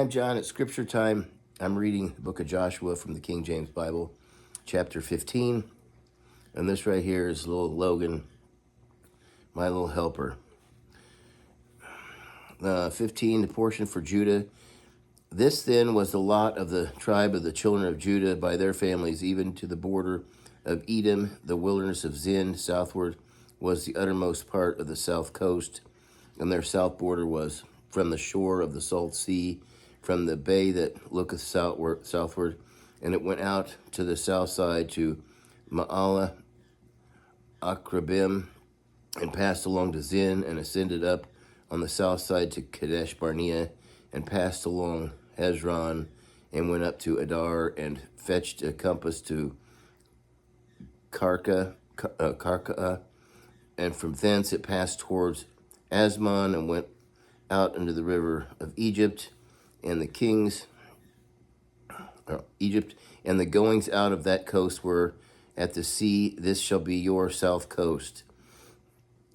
I'm John. It's scripture time. I'm reading the book of Joshua from the King James Bible, chapter 15. And this right here is little Logan, my little helper. 15, the portion for Judah. This then was the lot of the tribe of the children of Judah by their families, even to the border of Edom, the wilderness of Zin. Southward was the uttermost part of the south coast, and their south border was from the shore of the salt sea, from the bay that looketh southward, and it went out to the south side to Ma'alah, Akrabim, and passed along to Zin, and ascended up on the south side to Kadesh Barnea, and passed along Hezron, and went up to Adar, and fetched a compass to Karka, and from thence it passed towards Asmon, and went out into the river of Egypt, and the goings out of that coast were at the sea. This shall be your south coast.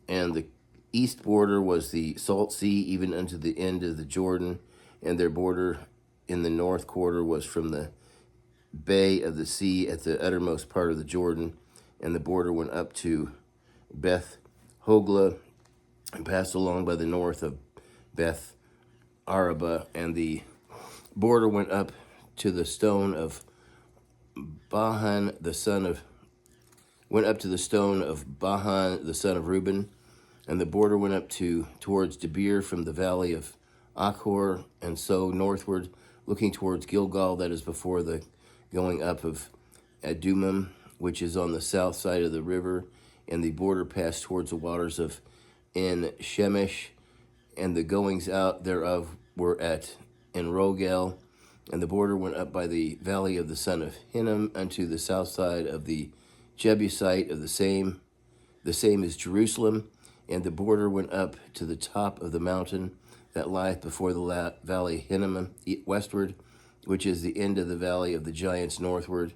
And the east border was the salt sea, even unto the end of the Jordan, and their border in the north quarter was from the bay of the sea at the uttermost part of the Jordan, and the border went up to Beth Hoglah, and passed along by the north of Beth Araba, and the border went up to the stone of Bahan, the son of Reuben, and the border went up towards Debir from the valley of Achor, and so northward, looking towards Gilgal, that is before the going up of Adumim, which is on the south side of the river, and the border passed towards the waters of En Shemesh, and the goings out thereof were at Enrogel, and the border went up by the valley of the son of Hinnom unto the south side of the Jebusite of the same is Jerusalem, and the border went up to the top of the mountain that lieth before the valley Hinnom westward, which is the end of the valley of the giants northward,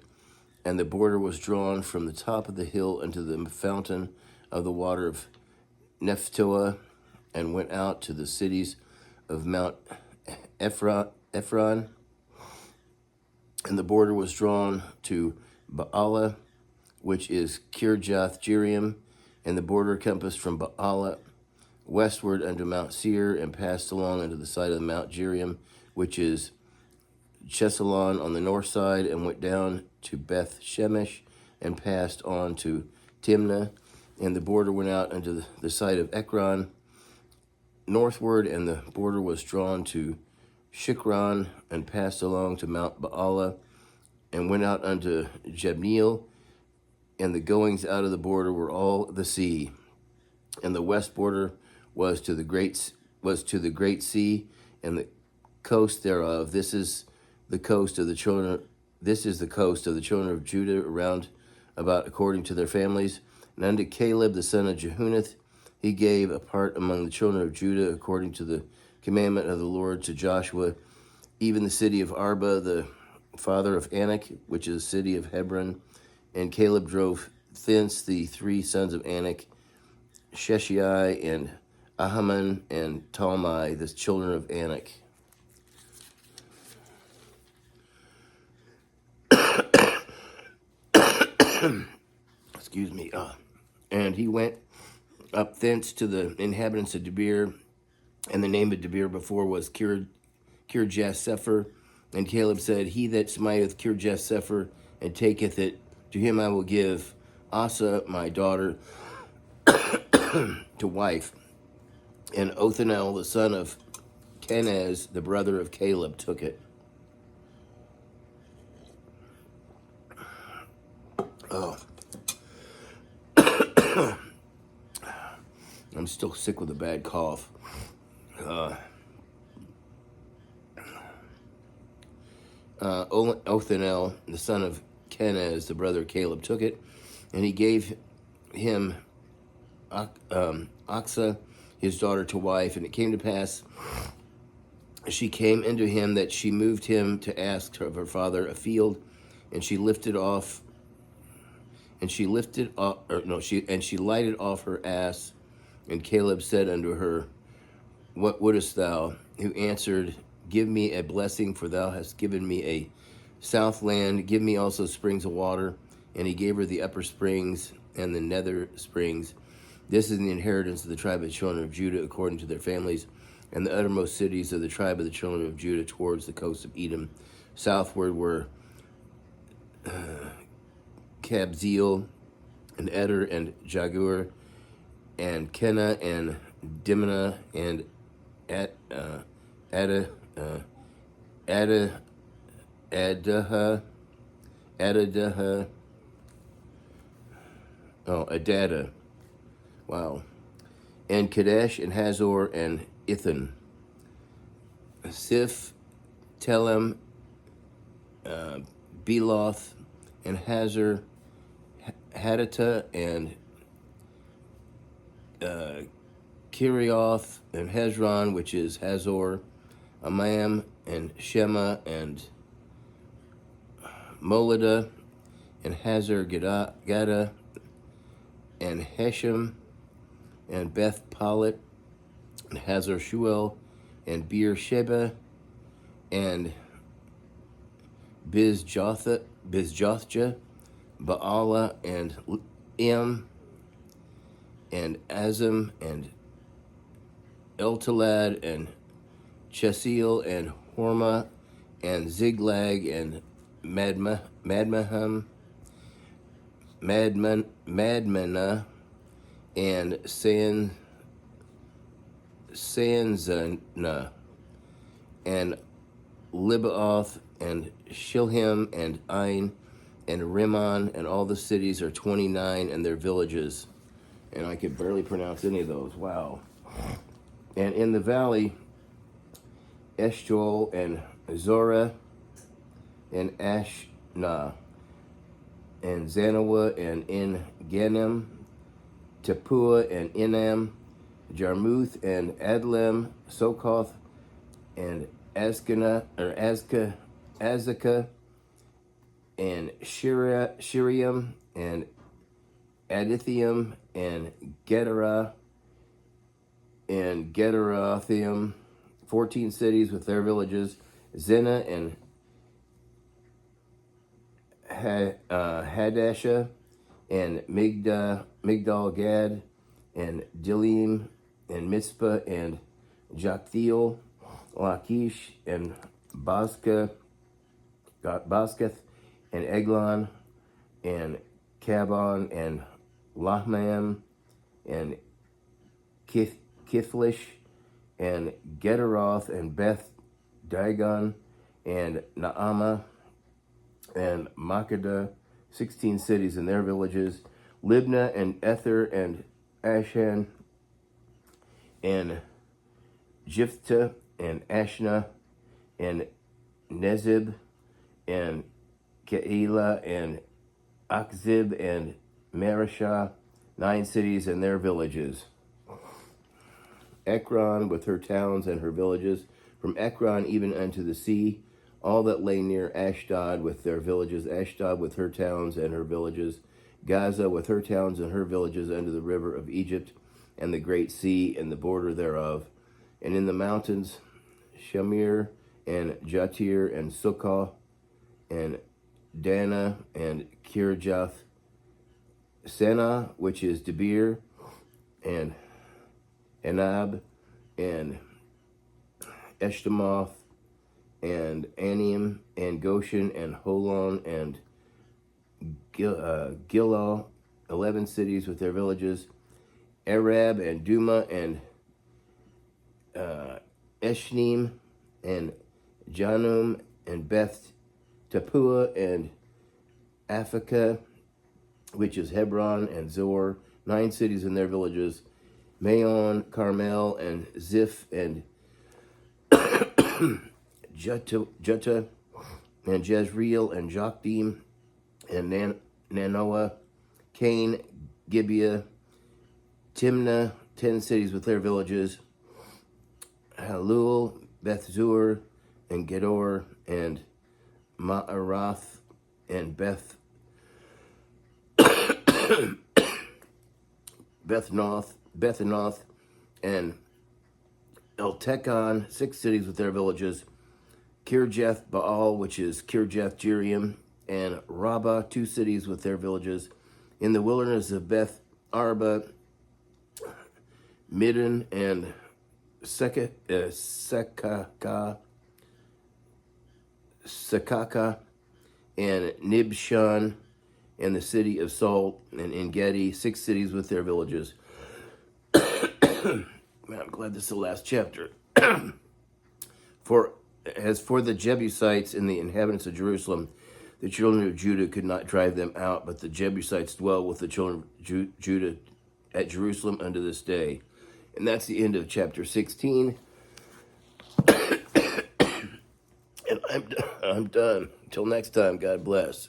and the border was drawn from the top of the hill unto the fountain of the water of Nephtoah, and went out to the cities of Mount Ephron, and the border was drawn to Baalah, which is Kirjath Jearim, and the border compassed from Baalah westward unto Mount Seir, and passed along unto the side of Mount Jearim, which is Chesalon on the north side, and went down to Beth Shemesh, and passed on to Timnah, and the border went out unto the side of Ekron northward, and the border was drawn to Shikron, and passed along to Mount Baalah, and went out unto Jebneel, and the goings out of the border were all the sea, and the west border was to the great sea, and the coast thereof. This is the coast of the children of Judah around about according to their families. And unto Caleb the son of Jehunath he gave a part among the children of Judah according to the commandment of the Lord to Joshua, even the city of Arba, the father of Anak, which is the city of Hebron. And Caleb drove thence the three sons of Anak, Sheshai and Ahaman and Talmai, the children of Anak. Excuse me. And he went up thence to the inhabitants of Debir, and the name of Debir before was Kirjath-Sepher. And Caleb said, He that smiteth Kirjath-Sepher and taketh it, to him I will give Asa my daughter to wife. And Othniel the son of Kenaz, the brother of Caleb, took it. Oh. I'm still sick with a bad cough. Othniel, the son of Kenaz, the brother of Caleb, took it, and he gave him Aksa, his daughter, to wife. And it came to pass, she came into him, that she moved him to ask of her father a field, and she lighted off her ass. And Caleb said unto her, What wouldest thou? Who answered, give me a blessing, for thou hast given me a south land. Give me also springs of water. And he gave her the upper springs and the nether springs. This is the inheritance of the tribe of the children of Judah according to their families, and the uttermost cities of the tribe of the children of Judah towards the coast of Edom. Southward were Kabzeel, and Eder, and Jagur, and Kenna, and Dimnah, and Adada. Wow. And Kadesh, and Hazor, and Ithan. Siph, Telem, Beloth, and Hazor, Hadattah, and Kirioth, and Hezron, which is Hazor, Amam, and Shema, and Moladah, and Hazar Gada, and Heshem, and Beth Palet, and Hazar Shuel, and Beersheba, and Bizjothja, Baala, and Im, and Azim, and Eltalad, and Chesil, and Hormah, and Ziglag, and Madmenah, and Sanzana, and Libaoth, and Shilhim, and Ain, and Rimmon, and all the cities are 29, and their villages. And I could barely pronounce any of those. Wow. And in the valley, Eshtaol, and Zorah, and Ashna, and Zanoah, and En Genem, Tapua, and Enam, Jarmuth, and Adlem, Sokoth, and Azekah, and Shiriam, and Adithium, and Gedera, and Gederothaim, 14 cities with their villages, Zena, and Hadasha, and Migdal Gad, and Dilim, and Mitzpah, and Joktheel, Lachish, and Boskath, and Eglon, and Kabon, and Lahmam, and Kithlish, and Gederoth, and Beth Dagon, and Naamah, and Makkedah, 16 cities and their villages, Libnah, and Ether, and Ashan, and Jiphthah, and Ashna, and Nezib, and Keilah, and Akzib, and Marishah, 9 cities and their villages. Ekron with her towns and her villages, from Ekron even unto the sea, all that lay near Ashdod with their villages, Ashdod with her towns and her villages, Gaza with her towns and her villages under the river of Egypt, and the great sea and the border thereof. And in the mountains, Shamir, and Jatir, and Sukkah, and Dana, and Kirjath Sena, which is Debir, and Anab, and Eshtemoth, and Anim, and Goshen, and Holon, and Gilal, 11 cities with their villages, Arab, and Duma, and Eshnim, and Janum, and Beth Tapua, and Aphekah, which is Hebron, and Zor, 9 cities and their villages, Maon, Carmel, and Ziph, and Jutta, and Jezreel, and Jokdim, and Nanoah, Cain, Gibeah, Timnah, 10 cities with their villages, Halul, Beth-zur, and Gedor, and Ma'arath, and Bethanoth, and Eltekon, 6 cities with their villages, Kirjath Baal, which is Kirjath Jearim, and Rabbah, 2 cities with their villages, in the wilderness of Beth Arba, Middin, and Sekaka, and Nibshan, and the city of Salt, and En Gedi, 6 cities with their villages. Man, I'm glad this is the last chapter. As for the Jebusites and the inhabitants of Jerusalem, the children of Judah could not drive them out, but the Jebusites dwell with the children of Judah at Jerusalem unto this day. And that's the end of chapter 16. And I'm done. Until next time, God bless.